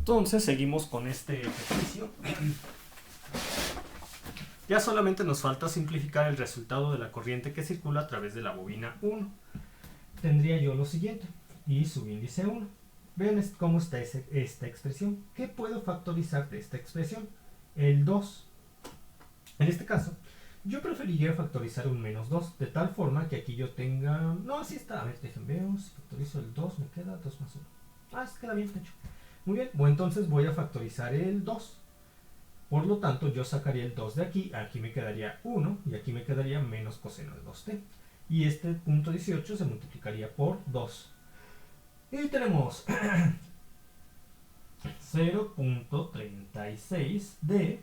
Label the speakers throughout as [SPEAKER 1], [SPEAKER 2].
[SPEAKER 1] Entonces seguimos con este ejercicio. Ya solamente nos falta simplificar el resultado de la corriente que circula a través de la bobina 1. Tendría yo lo siguiente, y subíndice 1. Vean cómo está esta expresión. ¿Qué puedo factorizar de esta expresión? El 2. En este caso, yo preferiría factorizar un menos 2, de tal forma que aquí yo tenga... No, así está. A ver, déjenme ver. Si factorizo el 2, me queda 2 más 1. Ah, se queda bien hecho. Muy bien, bueno, entonces voy a factorizar el 2. Por lo tanto, yo sacaría el 2 de aquí, aquí me quedaría 1 y aquí me quedaría menos coseno de 2t. Y este punto 18 se multiplicaría por 2. Y tenemos 0.36 de...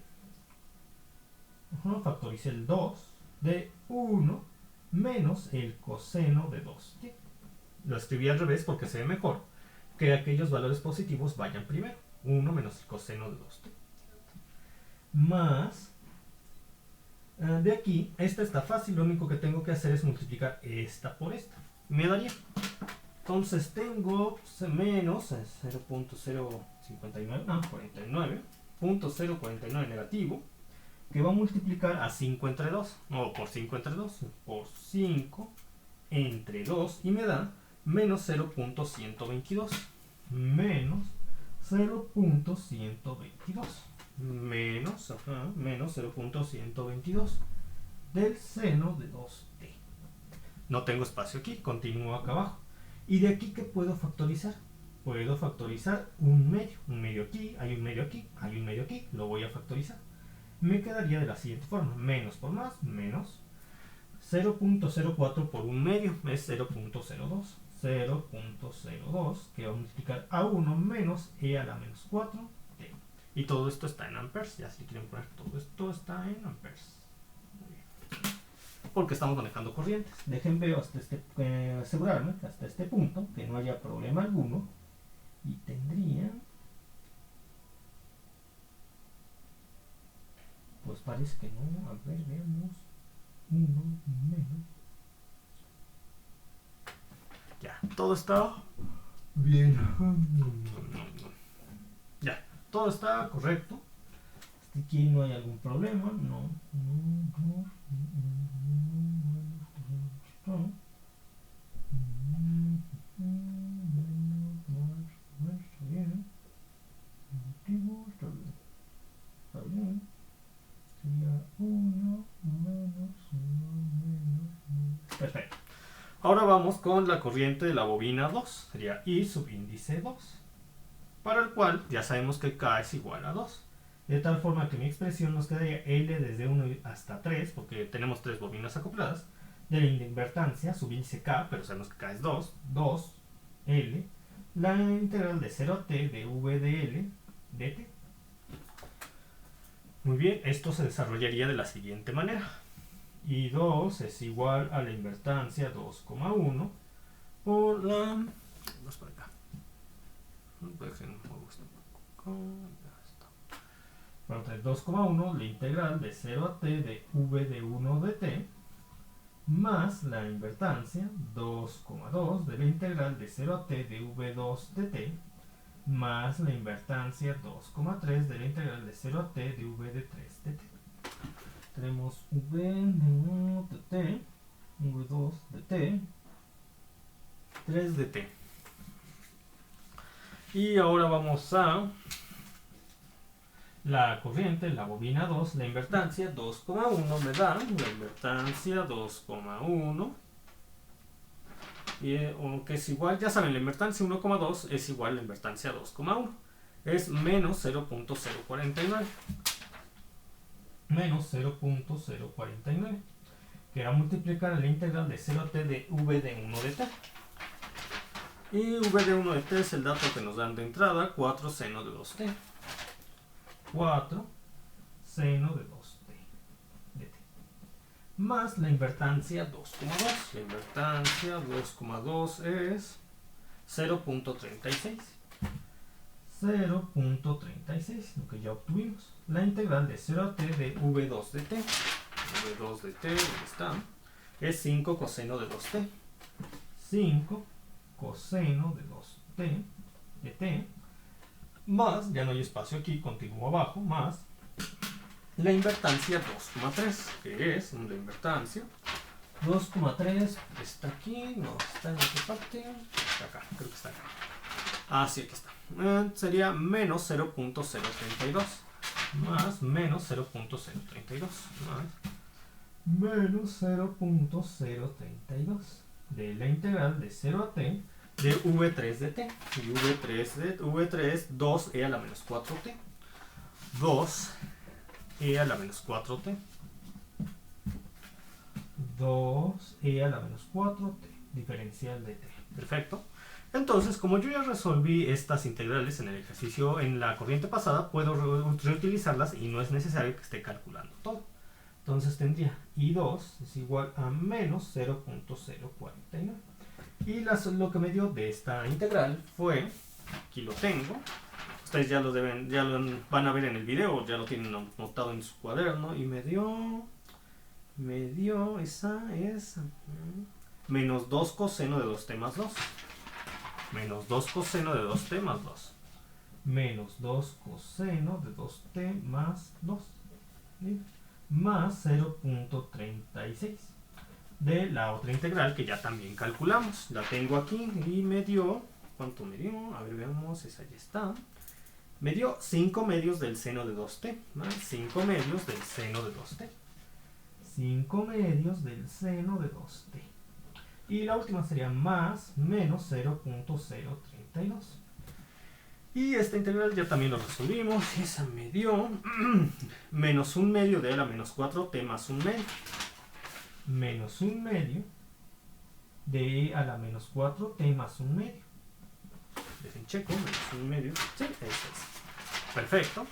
[SPEAKER 1] factorice el 2 de 1 menos el coseno de 2t. Lo escribí al revés porque se ve mejor que aquellos valores positivos vayan primero. 1 menos el coseno de 2t. Más, de aquí, esta está fácil, lo único que tengo que hacer es multiplicar esta por esta. Me daría. Entonces tengo menos 0.049 negativo, que va a multiplicar a 5 entre 2, no por 5 entre 2, por 5 entre 2, y me da menos 0.122. Menos 0.122. Menos 0.122 del seno de 2t. No tengo espacio aquí, continúo acá abajo. ¿Y de aquí qué puedo factorizar? Puedo factorizar un medio aquí, hay un medio aquí, hay un medio aquí, lo voy a factorizar. Me quedaría de la siguiente forma, menos por más, menos 0.04 por un medio, es 0.02. 0.02, que va a multiplicar a 1 menos e a la menos 4t. Y todo esto está en amperes, ya si quieren poner todo esto está en amperes. Muy bien. Porque estamos manejando corrientes. Déjenme hasta asegurarme que hasta este punto, que no haya problema alguno. Y tendría... Pues parece que no. A ver, veamos. 1 menos... Ya, todo está bien. Ya, todo está correcto. Aquí no hay algún problema. No. Está bien. Está bien. Está bien. Sería 1 menos 1 menos 1. Perfecto. Ahora vamos con la corriente de la bobina 2. Sería I subíndice 2. Para el cual ya sabemos que K es igual a 2. De tal forma que mi expresión nos quedaría L desde 1 hasta 3, porque tenemos 3 bobinas acopladas, de la invertancia, subíndice K, pero sabemos que K es 2, 2, L, la integral de 0 a t de V de L dt. Muy bien, esto se desarrollaría de la siguiente manera. I2 es igual a la invertancia 2,1 por la... Vamos para acá. Para obtener 2,1, la integral de 0 a t de v de 1 de t más la invertancia 2,2 de la integral de 0 a t de v2 de t más la invertancia 2,3 de la integral de 0 a t de v de 3 de t. Tenemos v de 1 de t, v2 de t, 3 de t. Y ahora vamos a la corriente, la bobina 2, la invertancia 2,1 me da la invertancia 2,1. Y que es igual, ya saben, la invertancia 1,2 es igual a la invertancia 2,1. Es menos 0.049. Menos 0.049. Que va a multiplicar la integral de 0 a t de v de 1 de t. Y v de 1 de t es el dato que nos dan de entrada, 4 seno de 2t. 4 seno de 2t de t. Más la invertancia 2,2. La invertancia 2,2 es 0.36. 0.36, lo que ya obtuvimos. La integral de 0 a t de v2 de t. v2 de t, ¿dónde está? Es 5 coseno de 2t. 5 coseno de 2t de t más, ya no hay espacio aquí, continúo abajo, más la invertancia 2,3, que es la invertancia 2,3, está aquí, no está en otra parte, está acá, creo que está acá. Ah, sí, aquí está. Sería menos 0.032 más menos 0.032 más menos 0.032 de la integral de 0 a t de v3 de t. Y v3, 2e a la menos 4t. 2e a la menos 4t. 2e a la menos 4t. Diferencial de t. Perfecto. Entonces, como yo ya resolví estas integrales en el ejercicio en la corriente pasada, puedo reutilizarlas y no es necesario que esté calculando todo. Entonces tendría I2 es igual a menos 0.049. Y lo que me dio de esta integral fue, aquí lo tengo, ustedes ya lo van a ver en el video, ya lo tienen notado en su cuaderno, y me dio, esa es menos 2 coseno de 2t más 2. Menos 2 coseno de 2t más 2. Menos 2 coseno de 2t más 2. ¿Sí? Más 0.36 de la otra integral que ya también calculamos. La tengo aquí y me dio, ¿cuánto me dio? A ver, veamos, esa ya está. Me dio 5 medios del seno de 2t, más 5 medios del seno de 2t. 5 medios del seno de 2t. Y la última sería más menos 0.032. Y esta integral ya también lo resolvimos. Esa me dio menos 1 medio de la menos 4t más 1 medio. Menos 1 medio de a la menos 4t más 1 medio. Dejen checo, menos 1 medio. Sí, eso es. Perfecto.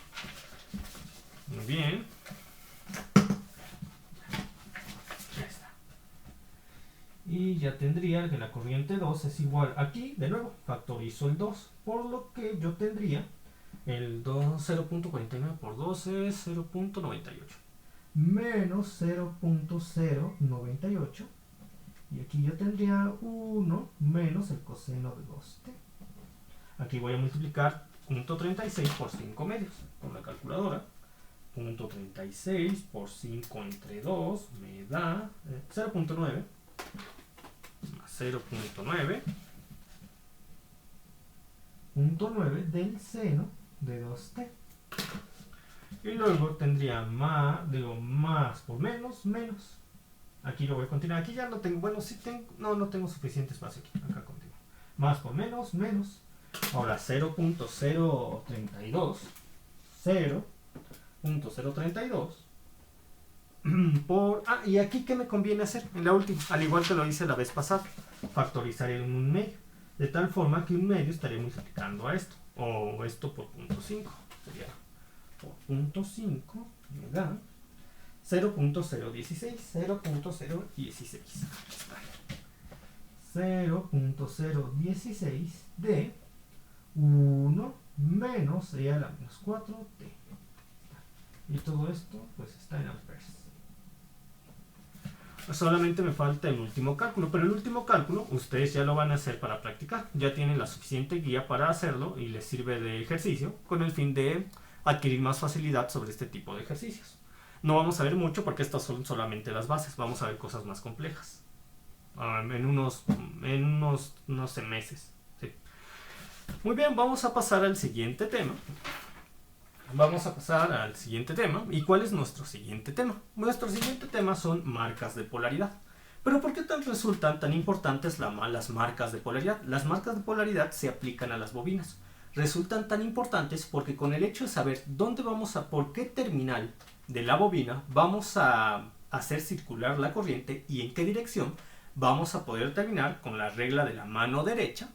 [SPEAKER 1] Muy bien. Ya está. Y ya tendría que la corriente 2 es igual, aquí de nuevo factorizo el 2, por lo que yo tendría el 0.49 por 2 es 0.98 menos 0.098, y aquí yo tendría 1 menos el coseno de 2t. Aquí voy a multiplicar 0.36 por 5 medios con la calculadora. 0.36 por 5 entre 2 me da 0.9 más 0.9 del seno de 2t. Y luego tendría más por menos. Aquí lo voy a continuar. Aquí ya no tengo, bueno, sí tengo, no tengo suficiente espacio aquí. Acá continúo. Más por menos. Ahora 0.032. 0.032 por... y aquí ¿qué me conviene hacer? En la última, al igual que lo hice la vez pasada, factorizar en 1 medio, de tal forma que 1 medio estaría multiplicando a esto, o esto por 0.5, sería por 0.5 me da 0.016, 0.016 de 1 menos e a la menos 4t. Y todo esto pues está en amperes. Solamente me falta el último cálculo, pero el último cálculo ustedes ya lo van a hacer para practicar. Ya tienen la suficiente guía para hacerlo y les sirve de ejercicio con el fin de adquirir más facilidad sobre este tipo de ejercicios. No vamos a ver mucho porque estas son solamente las bases, vamos a ver cosas más complejas en unos no sé, meses. ¿Sí? Muy bien, vamos a pasar al siguiente tema. ¿Y cuál es nuestro siguiente tema? Nuestro siguiente tema son marcas de polaridad. ¿Pero por qué resultan tan importantes las marcas de polaridad? Las marcas de polaridad se aplican a las bobinas. Resultan tan importantes porque con el hecho de saber por qué terminal de la bobina vamos a hacer circular la corriente y en qué dirección, vamos a poder determinar con la regla de la mano derecha,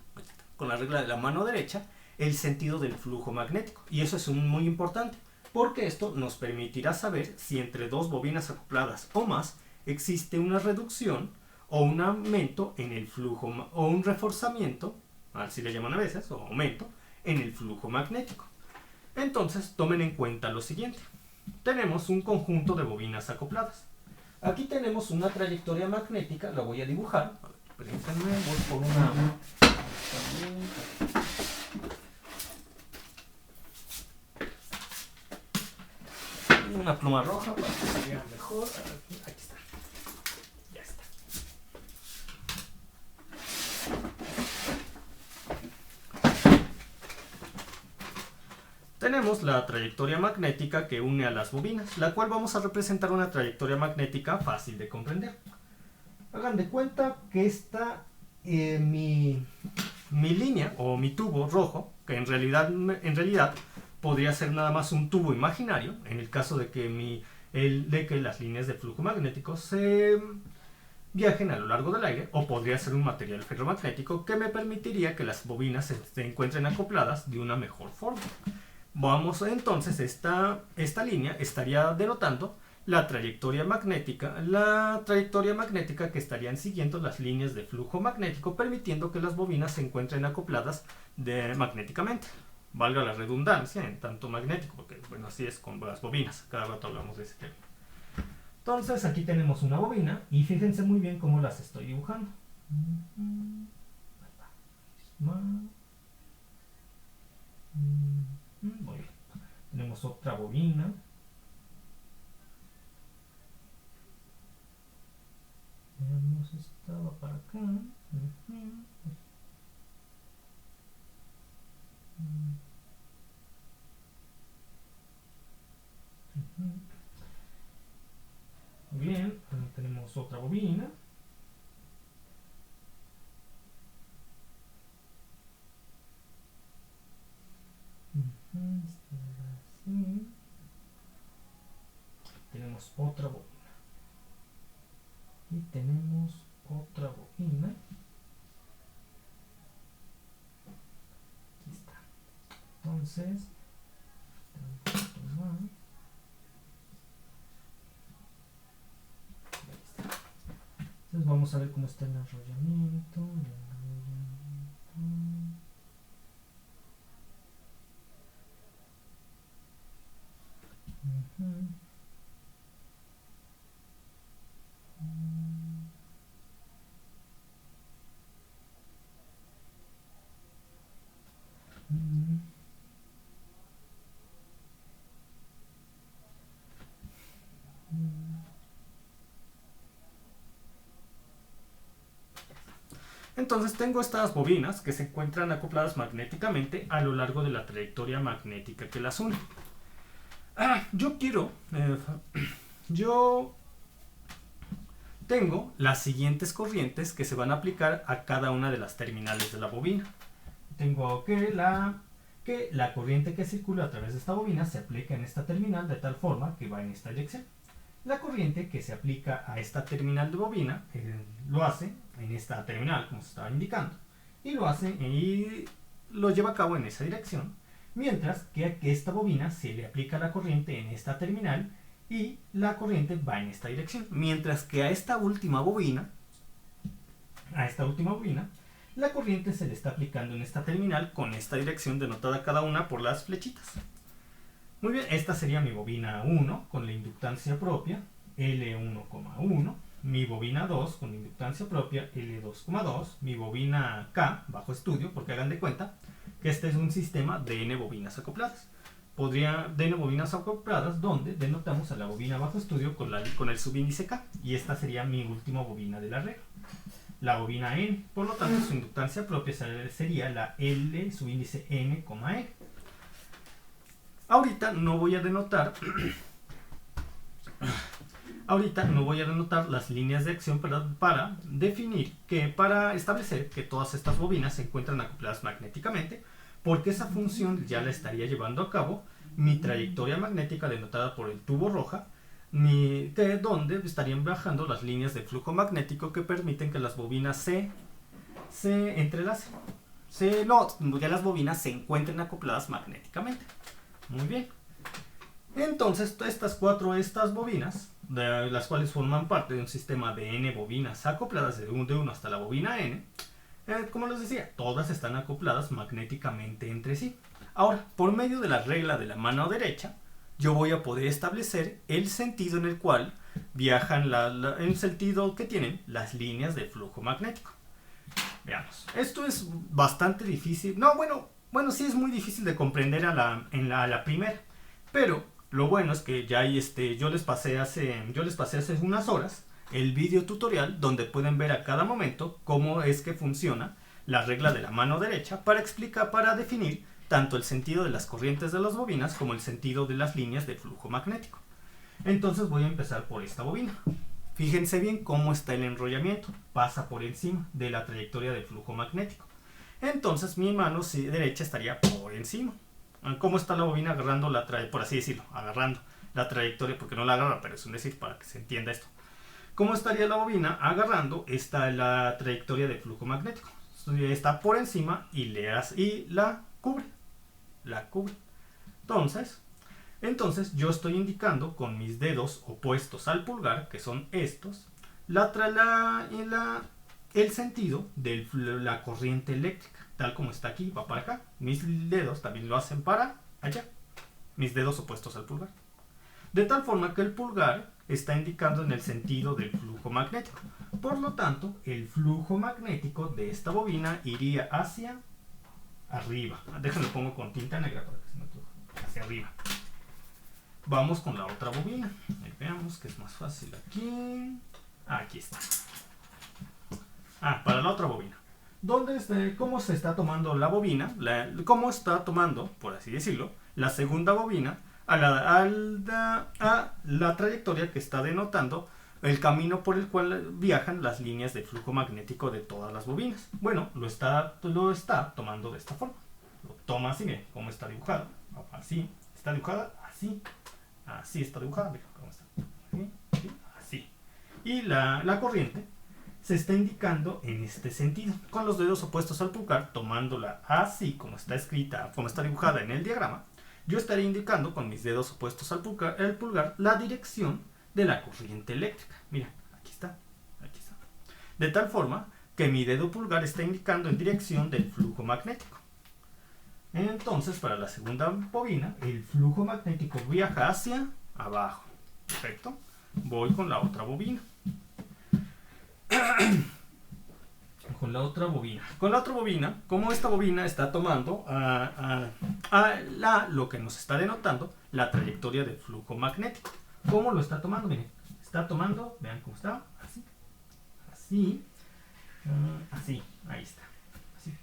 [SPEAKER 1] el sentido del flujo magnético. Y eso es muy importante, porque esto nos permitirá saber si entre dos bobinas acopladas o más existe una reducción o un aumento en el flujo, o un reforzamiento, así le llaman a veces, o aumento, en el flujo magnético. Entonces, tomen en cuenta lo siguiente. Tenemos un conjunto de bobinas acopladas. Aquí tenemos una trayectoria magnética, la voy a dibujar. Permítanme, voy por una... una pluma roja para que se vea mejor. Aquí está. Ya está. Tenemos la trayectoria magnética que une a las bobinas, la cual vamos a representar una trayectoria magnética fácil de comprender. Hagan de cuenta que esta mi línea o mi tubo rojo, que en realidad podría ser nada más un tubo imaginario, en el caso de que, las líneas de flujo magnético se viajen a lo largo del aire, o podría ser un material ferromagnético que me permitiría que las bobinas se encuentren acopladas de una mejor forma. Vamos entonces, esta línea estaría denotando la trayectoria magnética que estarían siguiendo las líneas de flujo magnético, permitiendo que las bobinas se encuentren acopladas magnéticamente. Valga la redundancia en tanto magnético, porque bueno, así es con las bobinas, cada rato hablamos de ese tema. Entonces aquí tenemos una bobina y fíjense muy bien cómo las estoy dibujando. Muy bien. Tenemos otra bobina. Veamos, estaba para acá. Muy bien, tenemos otra bobina. Así. Tenemos otra bobina. Y tenemos otra bobina. Aquí está. Entonces, vamos a ver cómo está el enrollamiento. Entonces tengo estas bobinas que se encuentran acopladas magnéticamente a lo largo de la trayectoria magnética que las une. Yo tengo las siguientes corrientes que se van a aplicar a cada una de las terminales de la bobina. Tengo que la corriente que circula a través de esta bobina se aplica en esta terminal de tal forma que va en esta dirección. La corriente que se aplica a esta terminal de bobina lo hace en esta terminal, como se estaba indicando, y lo lleva a cabo en esa dirección, mientras que a esta bobina se le aplica la corriente en esta terminal y la corriente va en esta dirección, mientras que a esta última bobina, la corriente se le está aplicando en esta terminal con esta dirección denotada cada una por las flechitas. Muy bien, esta sería mi bobina 1 con la inductancia propia L1,1, mi bobina 2 con la inductancia propia L2,2, mi bobina K bajo estudio, porque hagan de cuenta que este es un sistema de n bobinas acopladas. De n bobinas acopladas donde denotamos a la bobina bajo estudio con el subíndice K, y esta sería mi última bobina del arreglo, la bobina N. Por lo tanto, su inductancia propia sería la L subíndice N, E. Ahorita no voy a denotar las líneas de acción para establecer que todas estas bobinas se encuentran acopladas magnéticamente, porque esa función ya la estaría llevando a cabo mi trayectoria magnética denotada por el tubo roja, donde estarían bajando las líneas de flujo magnético que permiten que las bobinas se entrelacen. Ya las bobinas se encuentren acopladas magnéticamente. Muy bien. Entonces, estas bobinas, las cuales forman parte de un sistema de n bobinas acopladas de 1 hasta la bobina n, como les decía, todas están acopladas magnéticamente entre sí. Ahora, por medio de la regla de la mano derecha, yo voy a poder establecer el sentido en el cual viajan, el sentido que tienen las líneas de flujo magnético. Veamos. Esto es bastante difícil. No, bueno, sí es muy difícil de comprender a la primera. Pero Lo bueno es que ya hay yo les pasé hace unas horas el video tutorial donde pueden ver a cada momento cómo es que funciona la regla de la mano derecha para definir tanto el sentido de las corrientes de las bobinas como el sentido de las líneas de flujo magnético. Entonces voy a empezar por esta bobina. Fíjense bien cómo está el enrollamiento, pasa por encima de la trayectoria del flujo magnético. Entonces mi mano derecha estaría por encima. ¿Cómo está la bobina agarrando por así decirlo, agarrando la trayectoria? Porque no la agarra, pero es un decir para que se entienda esto. ¿Cómo estaría la bobina agarrando la trayectoria del flujo magnético? Está por encima y la cubre. Entonces yo estoy indicando con mis dedos opuestos al pulgar, que son estos, el sentido de la corriente eléctrica, tal como está aquí, va para acá. Mis dedos también lo hacen para allá, mis dedos opuestos al pulgar. De tal forma que el pulgar está indicando en el sentido del flujo magnético. Por lo tanto, el flujo magnético de esta bobina iría hacia arriba. Déjenlo pongo con tinta negra para que se me antoje. Hacia arriba. Vamos con la otra bobina. Ahí veamos que es más fácil aquí. Aquí está. Para la otra bobina. ¿Cómo se está tomando la bobina? ¿Cómo está tomando, por así decirlo, la segunda bobina a la trayectoria que está denotando el camino por el cual viajan las líneas de flujo magnético de todas las bobinas? Bueno, lo está tomando de esta forma. Lo toma así, miren cómo está dibujado. Así, está dibujada así. Así está dibujada, miren cómo está. Así. Y la corriente se está indicando en este sentido, con los dedos opuestos al pulgar, tomándola así como está escrita, como está dibujada en el diagrama. Yo estaré indicando con mis dedos opuestos al pulgar la dirección de la corriente eléctrica. Miren, aquí está. De tal forma que mi dedo pulgar está indicando en dirección del flujo magnético. Entonces, para la segunda bobina, el flujo magnético viaja hacia abajo. Perfecto. Voy con la otra bobina. Con la otra bobina, como esta bobina está tomando lo que nos está denotando la trayectoria del flujo magnético. ¿Cómo lo está tomando? Miren, está tomando, vean cómo está, así, ahí está, así.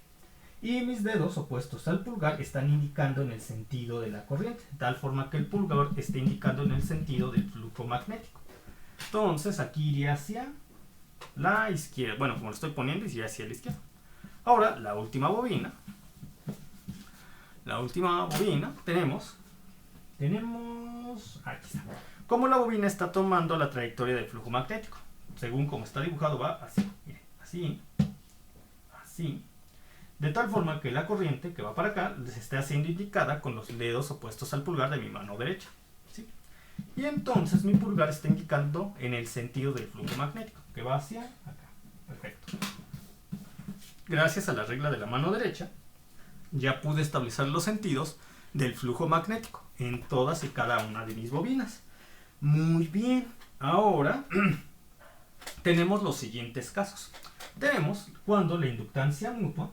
[SPEAKER 1] Y mis dedos opuestos al pulgar están indicando en el sentido de la corriente, de tal forma que el pulgar esté indicando en el sentido del flujo magnético. Entonces aquí iría hacia la izquierda, bueno, como lo estoy poniendo, iría hacia la izquierda. Ahora, la última bobina tenemos, aquí está. Como la bobina está tomando la trayectoria del flujo magnético, según como está dibujado, va así, miren, así, de tal forma que la corriente que va para acá se está siendo indicada con los dedos opuestos al pulgar de mi mano derecha, ¿sí? Y entonces mi pulgar está indicando en el sentido del flujo magnético, que va hacia acá. Perfecto. Gracias a la regla de la mano derecha, ya pude establecer los sentidos del flujo magnético en todas y cada una de mis bobinas. Muy bien. Ahora tenemos los siguientes casos. Tenemos cuando la inductancia mutua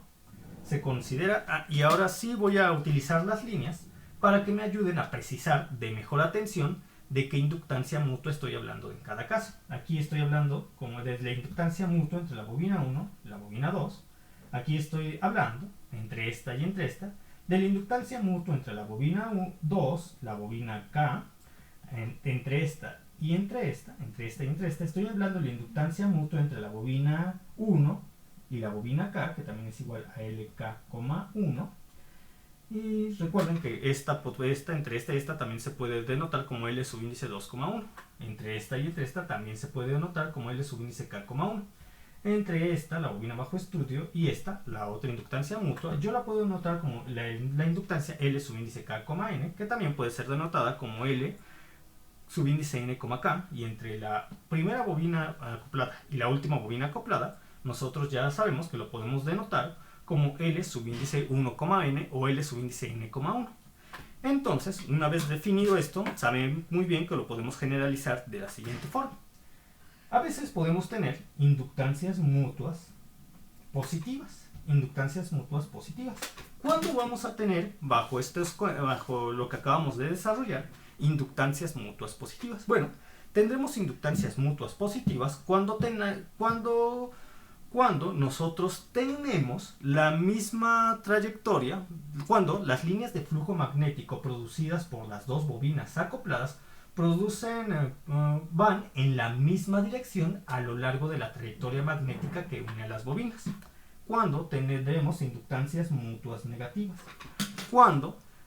[SPEAKER 1] se considera, y ahora sí voy a utilizar las líneas para que me ayuden a precisar de mejor atención de qué inductancia mutua estoy hablando en cada caso. Aquí estoy hablando como de la inductancia mutua entre la bobina 1 y la bobina 2. Aquí estoy hablando, entre esta y entre esta, de la inductancia mutua entre la bobina 2, la bobina K, entre esta y entre esta, estoy hablando de la inductancia mutua entre la bobina 1 y la bobina K, que también es igual a LK,1. Y recuerden que entre esta y esta también se puede denotar como L subíndice 2,1. Entre esta y entre esta también se puede denotar como L subíndice K,1. Entre esta, la bobina bajo estudio, y esta, la otra inductancia mutua, yo la puedo denotar como la inductancia L subíndice K,N, que también puede ser denotada como L subíndice N, K. Y entre la primera bobina acoplada y la última bobina acoplada, nosotros ya sabemos que lo podemos denotar como L subíndice 1,N o L subíndice N,1. Entonces, una vez definido esto, saben muy bien que lo podemos generalizar de la siguiente forma. A veces podemos tener inductancias mutuas positivas. ¿Cuándo vamos a tener, bajo lo que acabamos de desarrollar, inductancias mutuas positivas. Bueno, tendremos inductancias mutuas positivas cuando nosotros tenemos la misma trayectoria, cuando las líneas de flujo magnético producidas por las dos bobinas acopladas van en la misma dirección a lo largo de la trayectoria magnética que une a las bobinas. Cuando tendremos inductancias mutuas negativas.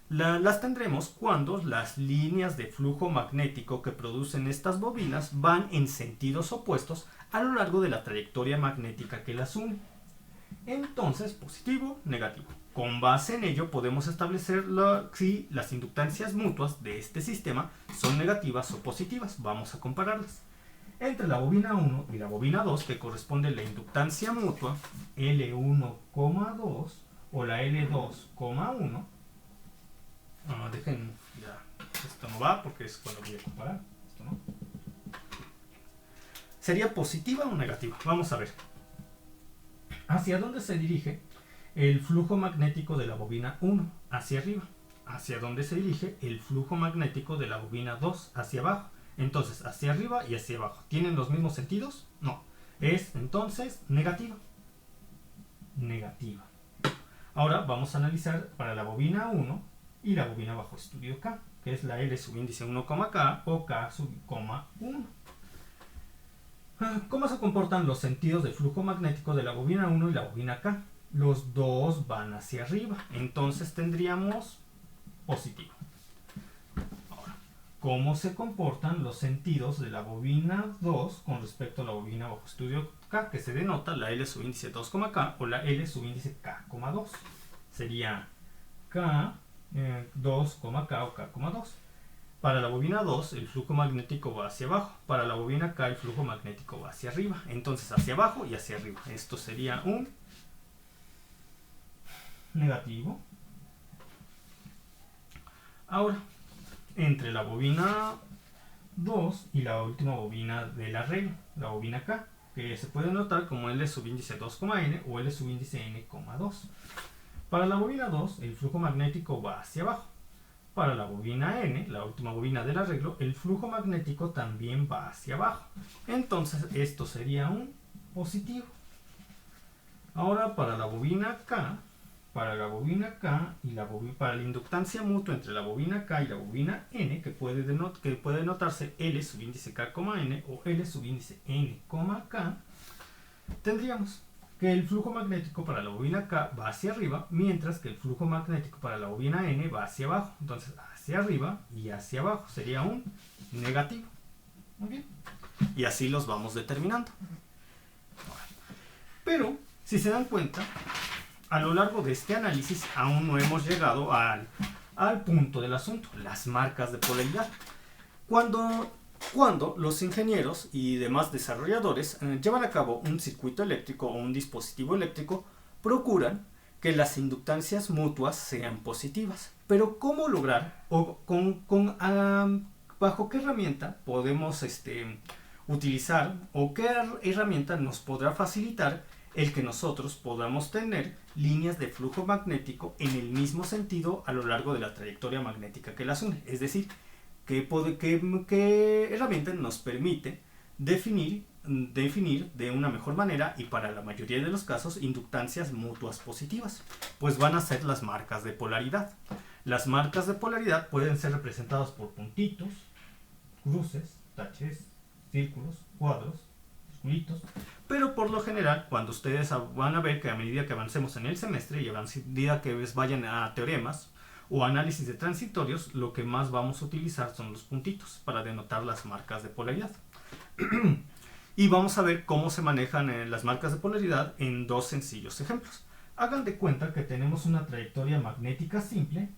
[SPEAKER 1] Las tendremos cuando las líneas de flujo magnético que producen estas bobinas van en sentidos opuestos a lo largo de la trayectoria magnética que las une. Entonces, positivo, negativo. Con base en ello podemos establecer si las inductancias mutuas de este sistema son negativas o positivas. Vamos a compararlas. Entre la bobina 1 y la bobina 2, que corresponde la inductancia mutua L1,2 o la L2,1, dejen, ya, esto no va porque es cuando voy a comparar, esto no. ¿Sería positiva o negativa? Vamos a ver. ¿Hacia dónde se dirige el flujo magnético de la bobina 1? Hacia arriba. ¿Hacia dónde se dirige el flujo magnético de la bobina 2? Hacia abajo. Entonces, hacia arriba y hacia abajo. ¿Tienen los mismos sentidos? No. Es entonces negativa. Negativa. Ahora vamos a analizar para la bobina 1 y la bobina bajo estudio K, que es la L subíndice 1,K o K sub 1. ¿Cómo se comportan los sentidos de flujo magnético de la bobina 1 y la bobina K? Los dos van hacia arriba, entonces tendríamos positivo. Ahora, ¿cómo se comportan los sentidos de la bobina 2 con respecto a la bobina bajo estudio K, que se denota la L subíndice 2,K o la L subíndice K,2? Sería K 2,K o K,2. Para la bobina 2 el flujo magnético va hacia abajo, para la bobina K el flujo magnético va hacia arriba, entonces hacia abajo y hacia arriba. Esto sería un negativo. Ahora, entre la bobina 2 y la última bobina del arreglo, la bobina K, que se puede notar como L subíndice 2,N o L subíndice N,2. Para la bobina 2 el flujo magnético va hacia abajo. Para la bobina N, la última bobina del arreglo, el flujo magnético también va hacia abajo. Entonces esto sería un positivo. Ahora para la bobina K, y para la inductancia mutua entre la bobina K y la bobina N, que puede notarse L subíndice K,N o L subíndice N,K, tendríamos que el flujo magnético para la bobina K va hacia arriba, mientras que el flujo magnético para la bobina N va hacia abajo. Entonces, hacia arriba y hacia abajo sería un negativo. Muy bien. Y así los vamos determinando. Pero, si se dan cuenta, a lo largo de este análisis aún no hemos llegado al punto del asunto, las marcas de polaridad. Cuando los ingenieros y demás desarrolladores llevan a cabo un circuito eléctrico o un dispositivo eléctrico, procuran que las inductancias mutuas sean positivas. Pero ¿cómo lograr o bajo qué herramienta podemos utilizar o qué herramienta nos podrá facilitar el que nosotros podamos tener líneas de flujo magnético en el mismo sentido a lo largo de la trayectoria magnética que las une? Es decir, ¿qué herramienta nos permite definir de una mejor manera y para la mayoría de los casos inductancias mutuas positivas? Pues van a ser las marcas de polaridad. Las marcas de polaridad pueden ser representadas por puntitos, cruces, taches, círculos, cuadros, circulitos, pero por lo general cuando ustedes van a ver que a medida que avancemos en el semestre y a medida que vayan a teoremas o análisis de transitorios, lo que más vamos a utilizar son los puntitos para denotar las marcas de polaridad. Y vamos a ver cómo se manejan las marcas de polaridad en dos sencillos ejemplos. Hagan de cuenta que tenemos una trayectoria magnética simple,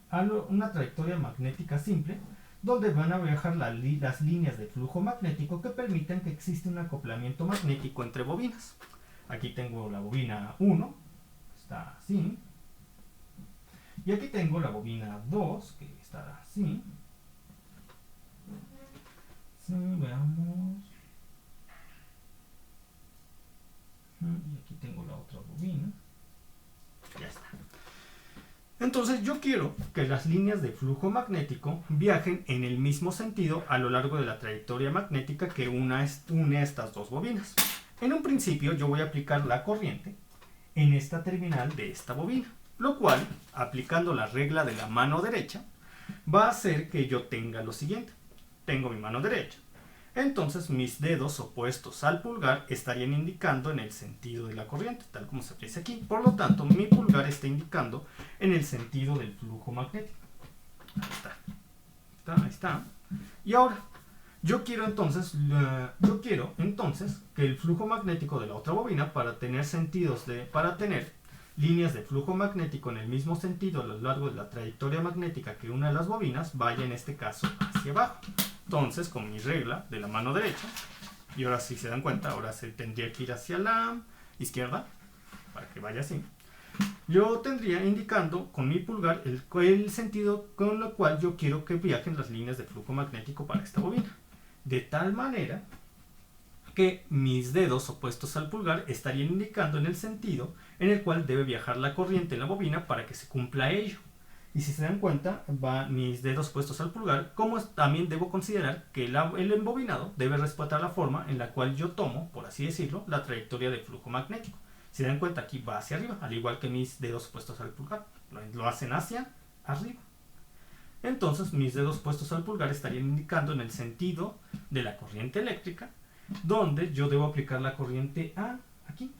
[SPEAKER 1] donde van a viajar las líneas de flujo magnético que permiten que exista un acoplamiento magnético entre bobinas. Aquí tengo la bobina 1, está así. Y aquí tengo la bobina 2, que está así. Sí, veamos. Y aquí tengo la otra bobina. Ya está. Entonces yo quiero que las líneas de flujo magnético viajen en el mismo sentido a lo largo de la trayectoria magnética que une a estas dos bobinas. En un principio yo voy a aplicar la corriente en esta terminal de esta bobina, lo cual, aplicando la regla de la mano derecha, va a hacer que yo tenga lo siguiente. Tengo mi mano derecha. Entonces mis dedos opuestos al pulgar estarían indicando en el sentido de la corriente, tal como se aprecia aquí. Por lo tanto, mi pulgar está indicando en el sentido del flujo magnético. Ahí está. Y ahora, yo quiero entonces que el flujo magnético de la otra bobina, para tener líneas de flujo magnético en el mismo sentido a lo largo de la trayectoria magnética que una de las bobinas, vaya en este caso hacia abajo. Entonces, con mi regla de la mano derecha, y ahora si se dan cuenta, ahora se tendría que ir hacia la izquierda, para que vaya así. Yo tendría indicando con mi pulgar el sentido con el cual yo quiero que viajen las líneas de flujo magnético para esta bobina. De tal manera que mis dedos opuestos al pulgar estarían indicando en el sentido en el cual debe viajar la corriente en la bobina para que se cumpla ello. Y si se dan cuenta, van mis dedos puestos al pulgar, como también debo considerar que el embobinado debe respetar la forma en la cual yo tomo, por así decirlo, la trayectoria de flujo magnético. Si se dan cuenta, aquí va hacia arriba, al igual que mis dedos puestos al pulgar. Lo hacen hacia arriba. Entonces, mis dedos puestos al pulgar estarían indicando en el sentido de la corriente eléctrica, donde yo debo aplicar la corriente aquí,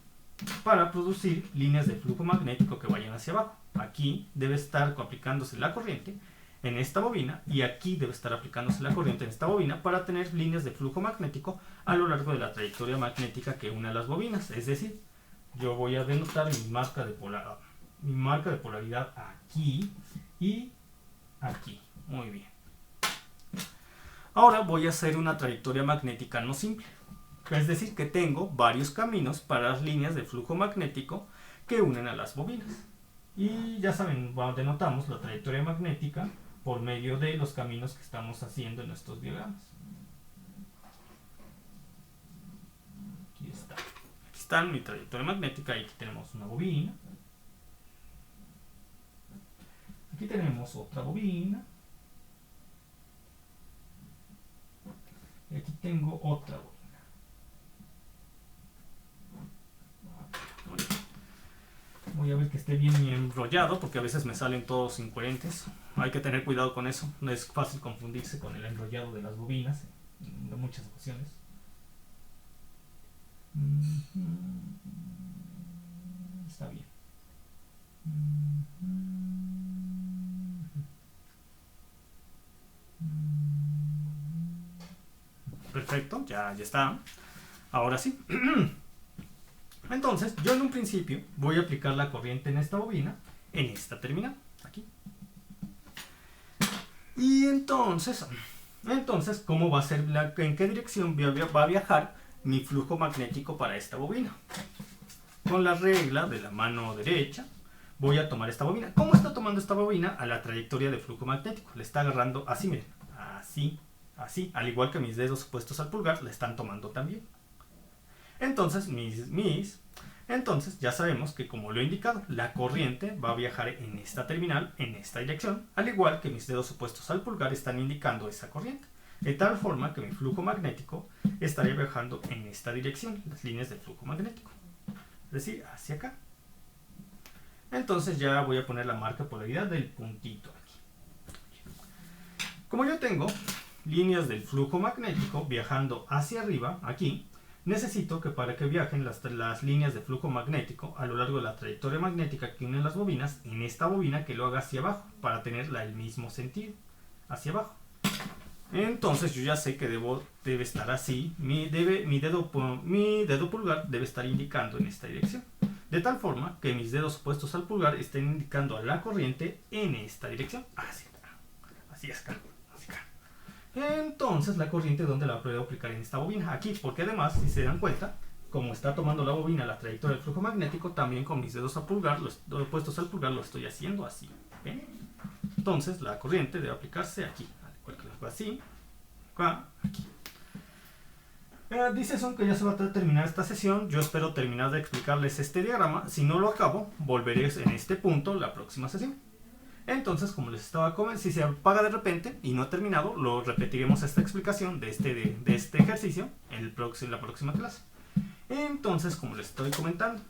[SPEAKER 1] para producir líneas de flujo magnético que vayan hacia abajo. Aquí debe estar aplicándose la corriente en esta bobina y aquí debe estar aplicándose la corriente en esta bobina para tener líneas de flujo magnético a lo largo de la trayectoria magnética que une a las bobinas. Es decir, yo voy a denotar mi marca de polaridad aquí y aquí. Muy bien. Ahora voy a hacer una trayectoria magnética no simple. Es decir, que tengo varios caminos para las líneas de flujo magnético que unen a las bobinas. Y ya saben, denotamos la trayectoria magnética por medio de los caminos que estamos haciendo en nuestros diagramas. Aquí está. Aquí está mi trayectoria magnética y aquí tenemos una bobina. Aquí tenemos otra bobina. Y aquí tengo otra bobina. Voy a ver que esté bien enrollado porque a veces me salen todos incoherentes. Hay que tener cuidado con eso. No es fácil confundirse con el enrollado de las bobinas en muchas ocasiones. Está bien. Perfecto, ya está. Ahora sí. Entonces, yo en un principio voy a aplicar la corriente en esta bobina, en esta terminal, aquí. Y entonces, ¿cómo va a ser en qué dirección va a viajar mi flujo magnético para esta bobina? Con la regla de la mano derecha, voy a tomar esta bobina. ¿Cómo está tomando esta bobina? A la trayectoria de flujo magnético. Le está agarrando así, miren, así, al igual que mis dedos puestos al pulgar, le están tomando también. Entonces, entonces ya sabemos que, como lo he indicado, la corriente va a viajar en esta terminal, en esta dirección, al igual que mis dedos opuestos al pulgar están indicando esa corriente. De tal forma que mi flujo magnético estaría viajando en esta dirección, las líneas del flujo magnético. Es decir, hacia acá. Entonces ya voy a poner la marca polaridad del puntito aquí. Como yo tengo líneas del flujo magnético viajando hacia arriba, aquí, necesito que para que viajen las líneas de flujo magnético a lo largo de la trayectoria magnética que unen las bobinas, en esta bobina que lo haga hacia abajo, para tener el mismo sentido, hacia abajo. Entonces yo ya sé que debe estar así, mi dedo pulgar debe estar indicando en esta dirección. De tal forma que mis dedos opuestos al pulgar estén indicando a la corriente en esta dirección, así es acá. Entonces la corriente, ¿dónde la puedo aplicar? En esta bobina, aquí, porque además, si se dan cuenta, como está tomando la bobina la trayectoria del flujo magnético, también con mis dedos opuestos al pulgar lo estoy haciendo así. ¿Ven? Entonces la corriente debe aplicarse aquí, así, acá, aquí. Dice Son que ya se va a terminar esta sesión. Yo espero terminar de explicarles este diagrama. Si no lo acabo, volveré en este punto la próxima sesión. Entonces, como les estaba comentando, si se apaga de repente y no he terminado, lo repetiremos esta explicación de este ejercicio en la próxima clase. Entonces, como les estoy comentando,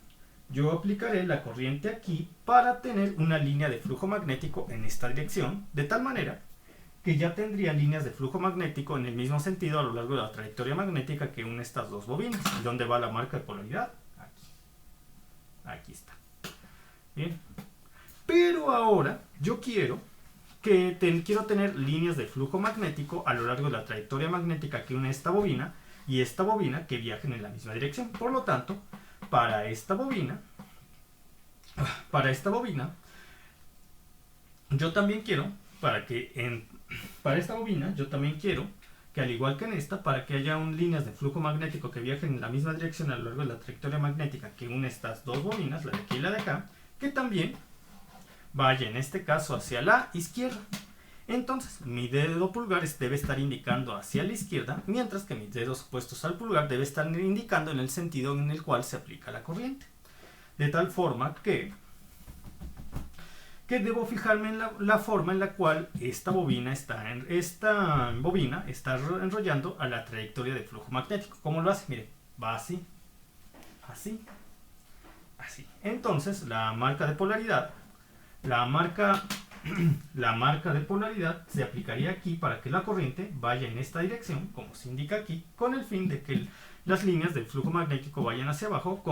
[SPEAKER 1] yo aplicaré la corriente aquí para tener una línea de flujo magnético en esta dirección, de tal manera que ya tendría líneas de flujo magnético en el mismo sentido a lo largo de la trayectoria magnética que une estas dos bobinas. ¿Y dónde va la marca de polaridad? Aquí. Aquí está. Bien. Pero ahora yo quiero tener líneas de flujo magnético a lo largo de la trayectoria magnética que une esta bobina y esta bobina que viajen en la misma dirección. Por lo tanto, para esta bobina, yo también quiero, para esta bobina, yo también quiero que, al igual que en esta, para que haya líneas de flujo magnético que viajen en la misma dirección a lo largo de la trayectoria magnética que une estas dos bobinas, la de aquí y la de acá, que también vaya en este caso hacia la izquierda. Entonces mi dedo pulgar debe estar indicando hacia la izquierda, mientras que mis dedos opuestos al pulgar debe estar indicando en el sentido en el cual se aplica la corriente. De tal forma que debo fijarme en la forma en la cual esta bobina está enrollando a la trayectoria de flujo magnético. ¿Cómo lo hace? Mire, va así, así, así. Entonces la marca de polaridad se aplicaría aquí para que la corriente vaya en esta dirección, como se indica aquí, con el fin de que las líneas del flujo magnético vayan hacia abajo,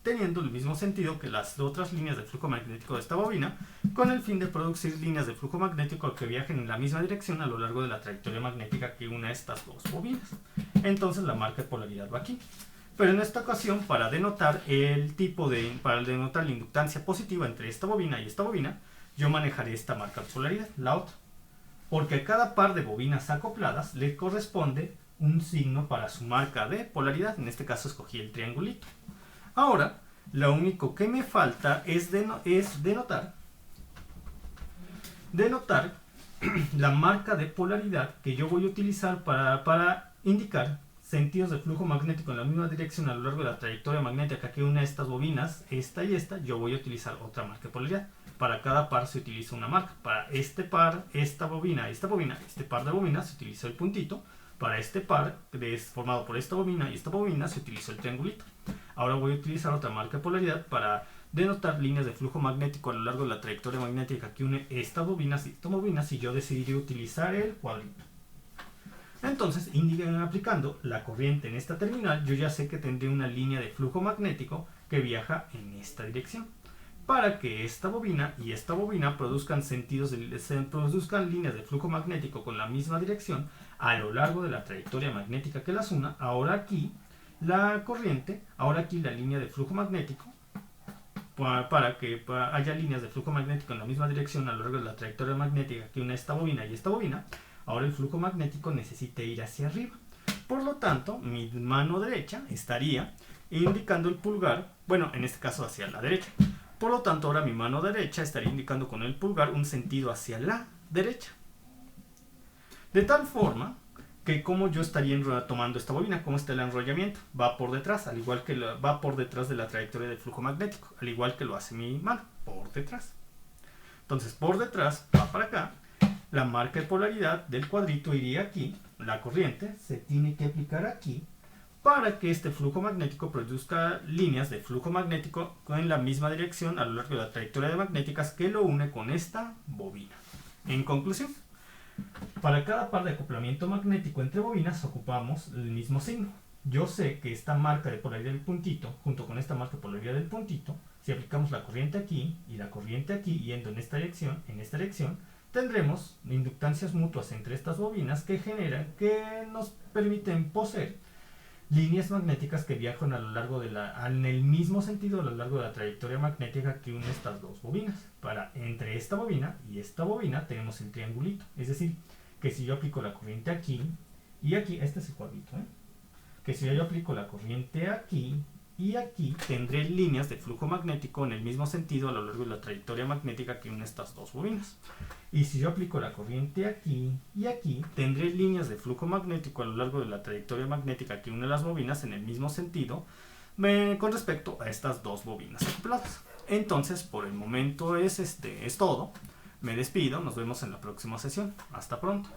[SPEAKER 1] teniendo el mismo sentido que las otras líneas de flujo magnético de esta bobina, con el fin de producir líneas de flujo magnético que viajen en la misma dirección a lo largo de la trayectoria magnética que une estas dos bobinas. Entonces la marca de polaridad va aquí. Pero en esta ocasión, para denotar la inductancia positiva entre esta bobina y esta bobina, yo manejaré esta marca de polaridad, la otra. Porque a cada par de bobinas acopladas le corresponde un signo para su marca de polaridad. En este caso escogí el triangulito. Ahora, lo único que me falta es denotar la marca de polaridad que yo voy a utilizar para indicar sentidos de flujo magnético en la misma dirección a lo largo de la trayectoria magnética que une estas bobinas, esta y esta. Yo voy a utilizar otra marca de polaridad. Para cada par se utiliza una marca. Para este par, esta bobina, este par de bobinas se utiliza el puntito. Para este par, formado por esta bobina y esta bobina, se utilizó el triangulito. Ahora voy a utilizar otra marca de polaridad para denotar líneas de flujo magnético a lo largo de la trayectoria magnética que une estas bobinas y esta bobina, si yo decidiría utilizar el cuadrito. Entonces, aplicando la corriente en esta terminal, yo ya sé que tendré una línea de flujo magnético que viaja en esta dirección. Para que esta bobina y esta bobina produzcan líneas de flujo magnético con la misma dirección a lo largo de la trayectoria magnética que las una, ahora aquí la línea de flujo magnético, para que haya líneas de flujo magnético en la misma dirección a lo largo de la trayectoria magnética que une esta bobina y esta bobina, ahora el flujo magnético necesita ir hacia arriba. Por lo tanto, mi mano derecha estaría indicando el pulgar, bueno, en este caso hacia la derecha. Por lo tanto, ahora mi mano derecha estaría indicando con el pulgar un sentido hacia la derecha. De tal forma que, como yo estaría tomando esta bobina, ¿cómo está el enrollamiento? Va por detrás, al igual que va por detrás de la trayectoria del flujo magnético, al igual que lo hace mi mano, por detrás. Entonces, por detrás va para acá. La marca de polaridad del cuadrito iría aquí. La corriente se tiene que aplicar aquí para que este flujo magnético produzca líneas de flujo magnético en la misma dirección a lo largo de la trayectoria de magnéticas que lo une con esta bobina. En conclusión, para cada par de acoplamiento magnético entre bobinas ocupamos el mismo signo. Yo sé que esta marca de polaridad del puntito, junto con esta marca de polaridad del puntito, si aplicamos la corriente aquí y la corriente aquí yendo en esta dirección, tendremos inductancias mutuas entre estas bobinas que nos permiten poseer líneas magnéticas que viajan a lo largo en el mismo sentido a lo largo de la trayectoria magnética que une estas dos bobinas. Entre esta bobina y esta bobina tenemos el triangulito. Es decir, que si yo aplico la corriente aquí y aquí, este es el cuadrito, que si yo aplico la corriente aquí y aquí, tendré líneas de flujo magnético en el mismo sentido a lo largo de la trayectoria magnética que une estas dos bobinas. Y si yo aplico la corriente aquí y aquí, tendré líneas de flujo magnético a lo largo de la trayectoria magnética que une las bobinas en el mismo sentido con respecto a estas dos bobinas acopladas. Entonces, por el momento es todo. Me despido, nos vemos en la próxima sesión. Hasta pronto.